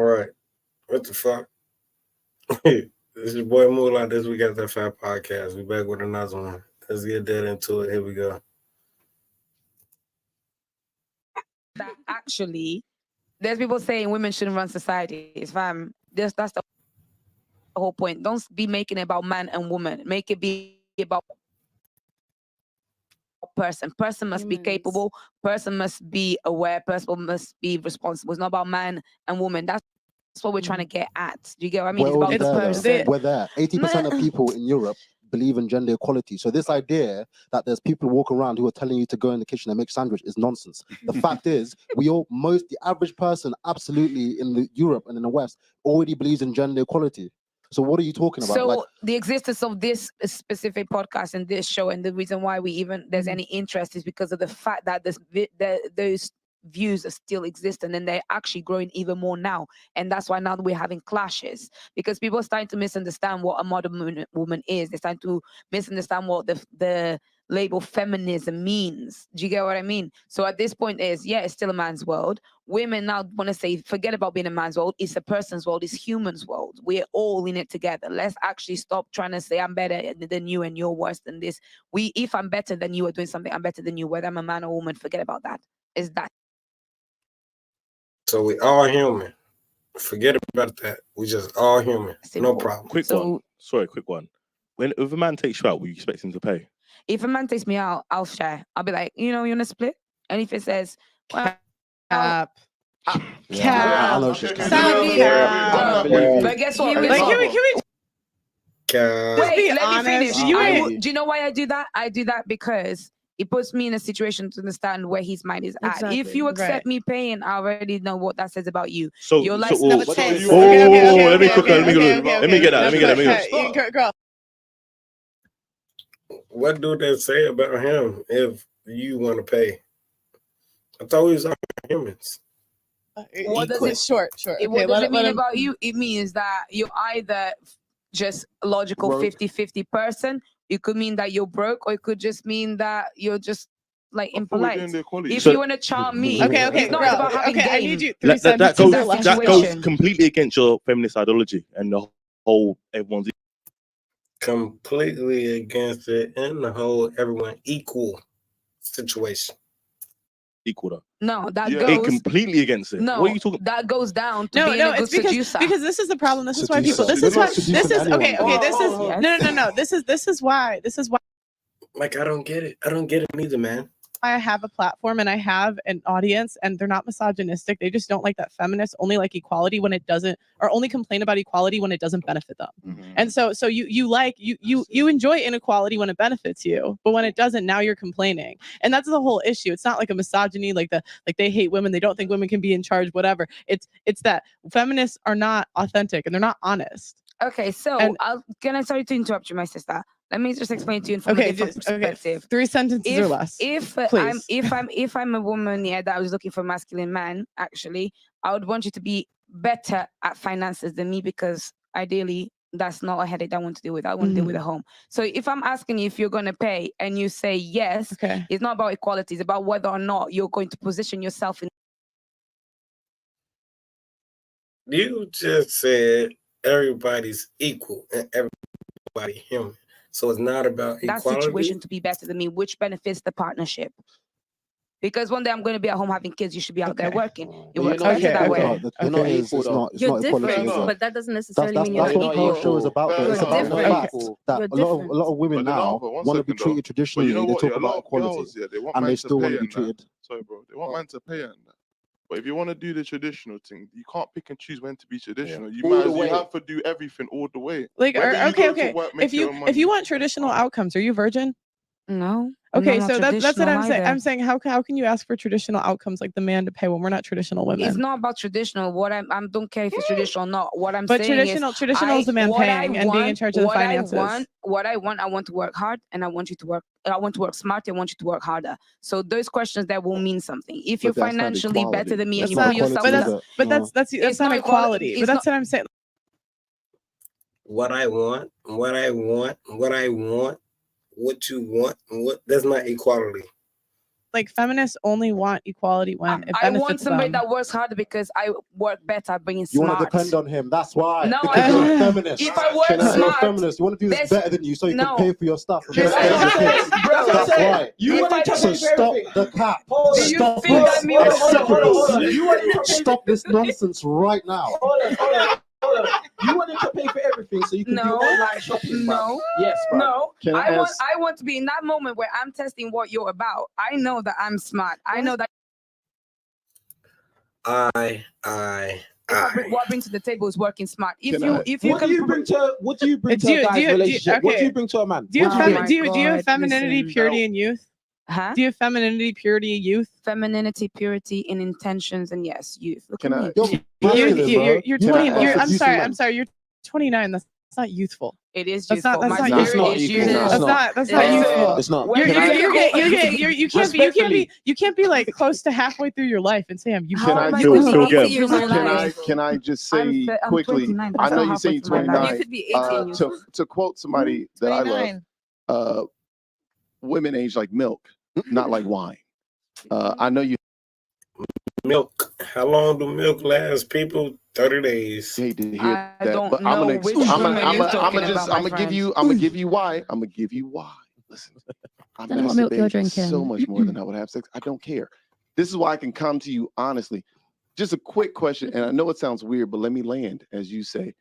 All right. What the fuck? This is your boy Moolah. This week at the Fat Podcast. We back with another one. Let's get that into it. Here we go. That actually, there's people saying women shouldn't run societies. Fam, that's the whole point. Don't be making it about man and woman. Make it be about person. Person must be capable. Person must be aware. Person must be responsible. It's not about man and woman. That's what we're trying to get at. Do you get what I mean? We're It's about already the there, person. We're there. 80% of people in Europe believe in gender equality. So this idea that there's people walking around who are telling you to go in the kitchen and make sandwich is nonsense. The fact is, the average person absolutely in the Europe and in the West already believes in gender equality. So what are you talking about? So the existence of this specific podcast and this show, and the reason why there's any interest is because of the fact that those views are still existing, and they're actually growing even more now. And that's why now we're having clashes, because people are starting to misunderstand what a modern woman is. They're starting to misunderstand what the label feminism means. Do you get what I mean? So at this point it's still a man's world. Women now want to say, forget about being a man's world. It's a person's world. It's human's world. We're all in it together. Let's actually stop trying to say I'm better than you and you're worse than this. If I'm better than you or doing something, I'm better than you, whether I'm a man or woman. Forget about that. It's that. So we all human. Forget about that. We just all human. Simple. No problem. Quick one. If a man takes you out, will you expect him to pay? If a man takes me out, I'll share. I'll be like, you want to split? And if it says, well, Cap. But guess what? Wait, let me finish. Do you know why I do that? I do that because it puts me in a situation to understand where his mind is at. Exactly. If you accept me paying, I already know what that says about you. So, you're like, let me get that. Girl. What do they say about him if you want to pay? I thought we was all humans. What does it? Sure. What does it mean about you? It means that you're either just a logical 50-50 person. It could mean that you're broke, or it could just mean that you're just like impolite. If you want to charm me, it's not about having game. I need you. That goes completely against your feminist ideology and the whole everyone's completely against it and the whole everyone equal situation. Equal though. No, that goes completely against it. No, what are you talking? That goes down to being a good seducer. Because this is the problem. This is why people. This is why. Like, I don't get it. I don't get it either, man. I have a platform and I have an audience, and they're not misogynistic. They just don't like that feminists only like equality when it doesn't, or only complain about equality when it doesn't benefit them. Mm-hmm. And so you enjoy inequality when it benefits you, but when it doesn't, now you're complaining. And that's the whole issue. It's not like a misogyny, like they hate women, they don't think women can be in charge, whatever. It's that feminists are not authentic and they're not honest. Okay, so sorry to interrupt you, my sister. Let me just explain to you from a different perspective. 3 sentences or less. If I'm a woman, that I was looking for a masculine man, actually, I would want you to be better at finances than me, because ideally that's not a headache I want to deal with. I want to deal with at home. So if I'm asking you if you're going to pay and you say yes, it's not about equality. It's about whether or not you're going to position yourself in. You just said everybody's equal and everybody human. So it's not about equality. That situation to be better than me, which benefits the partnership. Because one day I'm going to be at home having kids, you should be out there working. It works better that way. You're different, but that doesn't necessarily mean you're equal. That's what the whole show is about. It's about the fact that a lot of women now want to be treated traditionally. They talk about equality, and they still want to be treated. Sorry, bro. They want man to pay and that. But if you want to do the traditional thing, you can't pick and choose when to be traditional. You have to do everything all the way. Like, okay. If you want traditional outcomes, are you virgin? No. Okay, so that's what I'm saying. I'm saying how can you ask for traditional outcomes like the man to pay when we're not traditional women? It's not about traditional. What I don't care if it's traditional or not. What I'm saying is traditional is the man paying and being in charge of the finances. I want to work hard, and I want you to work. I want to work smart. I want you to work harder. So those questions that will mean something. If you're financially better than me and you put yourself, but that's not equality. But that's what I'm saying. What I want, what you want, that's not equality. like feminists only want equality when it I want benefits somebody them. that works harder because I work better at being You smart. want to depend on him. That's why. No, because I you're a don't. feminist. If I work You're a smart, feminist. You want to do this there's- better than you so you no. can pay for your stuff. And There's- spend your kids. Bro, That's why. You If want I- to So pay for stop everything. the cap. Do you Stop think this. that me- hold on. You want to Stop this nonsense right now. Hold on. You wanted to pay for everything so you can do No. online shopping. bruv. No. Yes, bro. No, Can I ask- I want to be in that moment where I'm testing what you're about. I know that I'm smart. I know that what I bring to the table is working smart. If you What do you bring to a guy's relationship? What do you bring to a man? Do you Oh have my do you have God, femininity, listen. purity, and youth? Huh? Do you have femininity, purity, and youth? Femininity, purity in intentions, and yes, youth. Look Can at I- me. You're Can I 20. ask- I'm sorry. You're 29. That's not youthful. It is That's youthful. not- My that's not spirit youthful. is It's youthful. not. That's not It is youthful. It's not. When You Can I- can't be like close to halfway through your life and say I'm How Can I am I Phil- supposed to Phil be Gem. 80 years old Can I life? can I just I'm say I'm quickly? 29, but I I'm know still you say halfway you're through my life. 29. You could be 80 and youthful. To quote somebody that I love, 29. women age like milk, not like wine. I know you Milk. How long do milk last, people? 30 days. hate to hear I that, don't but know I'm gonna which I'm woman gonna you're talking about, my give you friend. I'm gonna give you why. I'm gonna give you why. Listen, I Don't know what milk you're masturbate drinking. so much more than I would have sex. I don't care. This is why I can come to you honestly. Just a quick question, and I know it sounds weird, but let me land, as you say.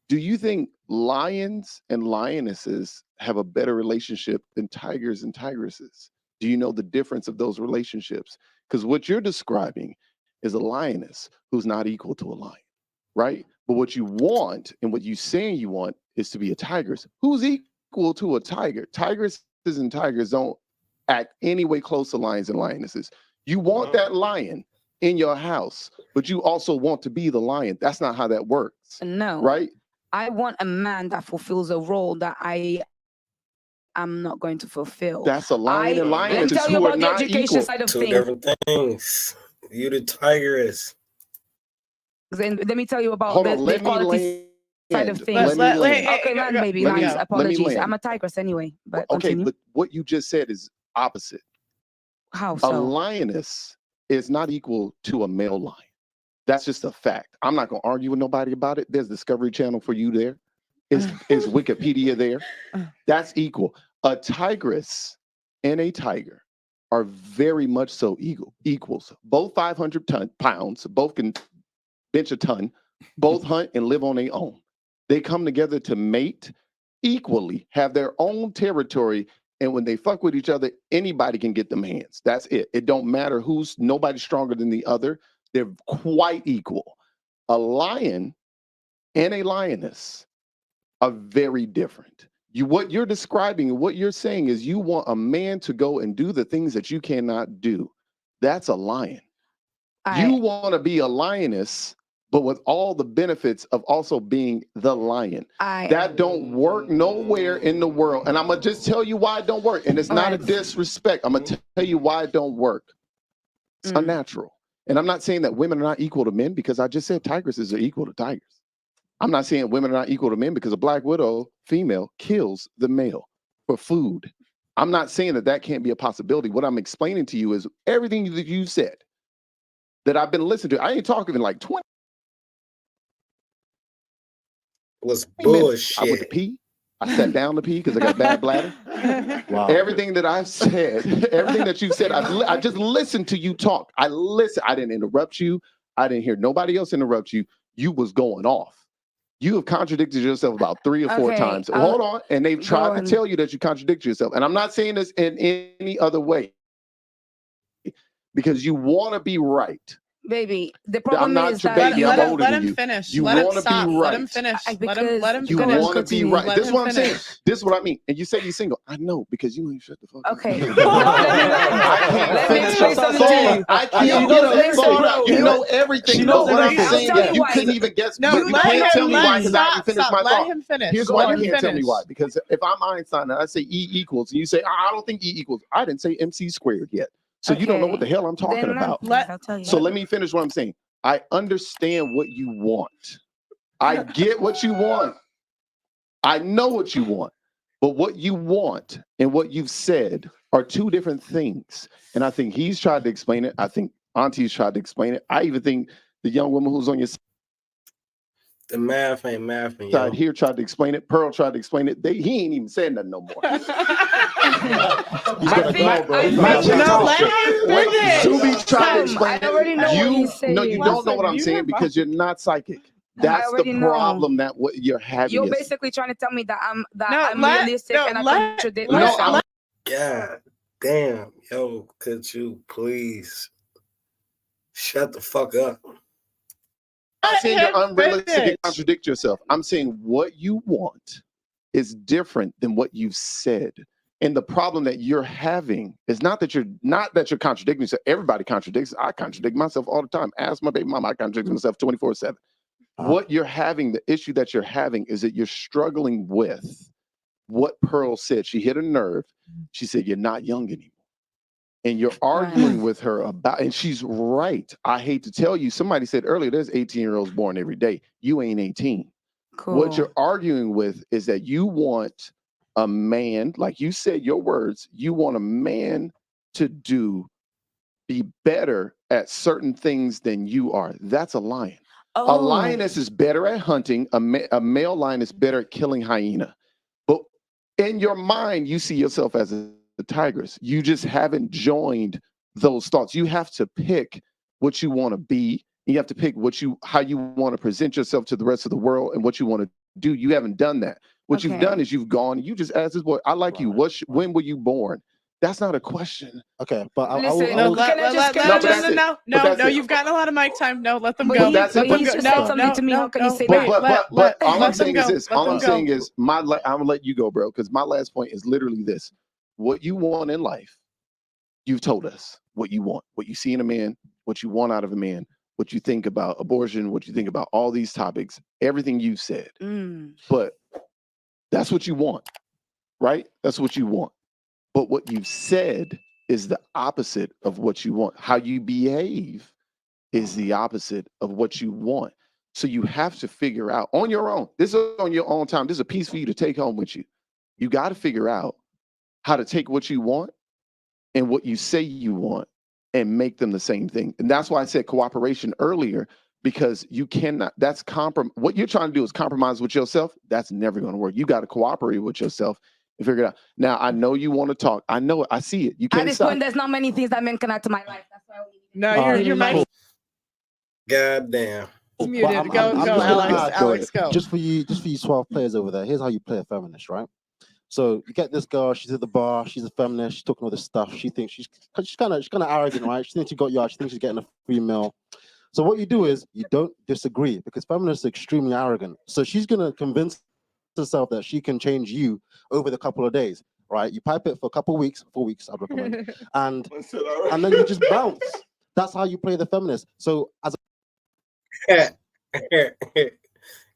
Do you think lions and lionesses have a better relationship than tigers and tigresses? Do you know the difference of those relationships? Because what you're describing is a lioness who's not equal to a lion, right? But what you want and what you saying you want is to be a tigress who's equal to a tiger. Tigresses and tigers don't act any way close to lions and lionesses. You want that lion in your house, but you also want to be the lion. That's not how that works, No. right? I want a man that fulfills a role that I am not going to fulfill. That's a lion and Let me lioness tell you who are about the not education equal. side of Two things. different things. You the tigress. Then let me tell you about Hold the, on, the let me equality side of land. things. Let me land. Okay, land, baby, Let me- land. let me Apologies. land. I'm a tigress anyway. But Okay, continue. but what you just said is opposite. How A so? lioness is not equal to a male lion. That's just a fact. I'm not going to argue with nobody about it. There's Discovery Channel for you there. Is Wikipedia there? That's equal. A tigress and a tiger are very much so equals. Both 500 pounds, both can bench a ton, both hunt and live on their own. They come together to mate equally, have their own territory, and when they fuck with each other, anybody can get them hands. That's it. It don't matter nobody's stronger than the other. They're quite equal. A lion and a lioness are very different. What you're describing and what you're saying is you want a man to go and do the things that you cannot do. That's a lion. You want to be a lioness, but with all the benefits of also being the lion. That don't work nowhere in the world. And I'm going to just tell you why it don't work. And it's not a disrespect. I'm going to tell you why it don't work. It's unnatural. And I'm not saying that women are not equal to men because I just said tigresses are equal to tigers. I'm not saying women are not equal to men because a black widow female kills the male for food. I'm not saying that can't be a possibility. What I'm explaining to you is everything that you said that I've been listening to. I ain't talking in like 20 Was minutes. bullshit. I went to pee. I sat down to pee because I got bad bladder. Wow. Everything that I've said, everything that you've said, I just listened to you talk. I listened. I didn't interrupt you. I didn't hear nobody else interrupt you. You was going off. You have contradicted yourself about 3 or 4 times. Hold on. And they've tried to tell you that you contradict yourself. And I'm not saying this in any other way because you want to be right. Baby, the problem not is your that baby. I'm older let than him you. finish. You Let him want to stop. be Let him right. finish. Because Let him You finish. want to be right. Let This is him what I'm saying. finish. This is what I mean. And you say you're single. I know because you ain't shut the fuck up. Okay. I can't Let me finish explain a something to you. thought. I can't No, get a listen, thought bro. out. You know everything. She No, knows what I'm everything. saying I'll tell is you you why. couldn't even guess. No, But you let can't him- tell me let why him because I haven't finished stop. my Let thought. him finish. Here's Let why you him can't tell me finish. why. Because if I'm Einstein and I say E equals, and you say, I don't think E equals, I didn't say MC squared yet. So you don't know what the hell I'm talking Then about. I'll tell you. So let me finish what I'm saying. I understand what you want. I get what you want. I know what you want. But what you want and what you've said are two different things. And I think he's tried to explain it. I think Auntie's tried to explain it. I even think the young woman who's on your the math ain't mathing, side here tried to explain it. Pearl tried to explain it. He ain't even saying nothing no more. He's gonna go, bro. Subi tried to explain I already know what he's saying. No, you don't know what I'm saying because you're not psychic. That's the problem that what you're having. You're basically trying to tell me that I'm realistic and I contradict myself. God damn, yo, could you please shut the fuck up? I'm saying you're unrealistic and contradict yourself. I'm saying what you want is different than what you've said. And the problem that you're having is not that you're contradicting yourself. Everybody contradicts. I contradict myself all the time. Ask my baby mama, I contradict myself 24/7. What you're having, the issue that you're having is that you're struggling with what Pearl said. She hit a nerve. She said, you're not young anymore. And you're arguing with her about, and she's right. I hate to tell you, somebody said earlier, there's 18-year-olds born every day. You ain't 18. Cool. What you're arguing with is that you want a man, like you said, your words, you want a man to be better at certain things than you are. That's a lion. A lioness is better at hunting. A male lion is better at killing hyena. But in your mind, you see yourself as a tigress. You just haven't joined those thoughts. You have to pick what you want to be. You have to pick how you want to present yourself to the rest of the world and what you want to do. You haven't done that. What you've done is you've gone. You just asked this boy, "I like you. When were you born?" That's not a question. Okay, but no, you've gotten a lot of mic time. No, let them go. That's it. He just said something to me. How can you say that? But all I'm saying is this. All I'm saying is I'm gonna let you go, bro, because my last point is literally this. What you want in life, you've told us what you want, what you see in a man, what you want out of a man, what you think about abortion, what you think about all these topics, everything you've said. But that's what you want, right? That's what you want. But what you've said is the opposite of what you want. How you behave is the opposite of what you want. So you have to figure out on your own. This is on your own time. This is a piece for you to take home with you. You got to figure out how to take what you want and what you say you want and make them the same thing. And that's why I said cooperation earlier, because you cannot, what you're trying to do is compromise with yourself. That's never going to work. You got to cooperate with yourself and figure it out. Now, I know you want to talk. I know it. I see it. You can't At this point, there's not many things that men can add to my life. That's why you're mic. God damn. Muted. Go, Alex, go. Just for you 12 players over there, here's how you play a feminist, right? So you get this girl, she's at the bar, she's a feminist, she's talking all this stuff. She thinks she's kind of arrogant, right? She thinks she got you out, she thinks she's getting a free meal. So what you do is you don't disagree, because feminists are extremely arrogant. So she's gonna convince herself that she can change you over the couple of days, right? You pipe it for a couple of weeks, 4 weeks, I'd recommend, and then you just bounce. That's how you play the feminist. So as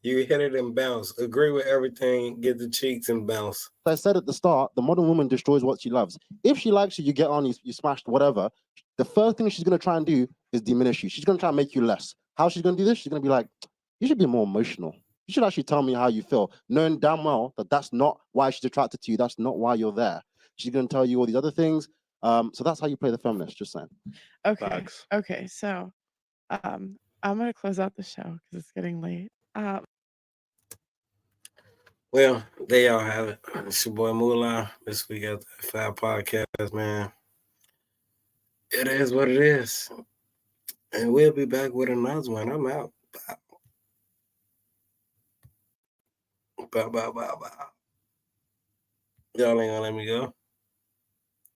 you hit it and bounce. Agree with everything, get the cheeks and bounce. I said at the start, the modern woman destroys what she loves. If she likes you, you get on, you smashed whatever. The first thing she's going to try and do is diminish you. She's going to try and make you less. How she's going to do this? She's going to be like, you should be more emotional. You should actually tell me how you feel, knowing damn well that that's not why she's attracted to you. That's not why you're there. She's going to tell you all these other things. So that's how you play the feminist, just saying. Okay. Facts. Okay. So I'm going to close out the show because it's getting late. Well, there y'all have it. It's your boy Moolah. This week at the Fab Podcast, man. It is what it is. And we'll be back with another one. I'm out. Bow. Y'all ain't gonna let me go.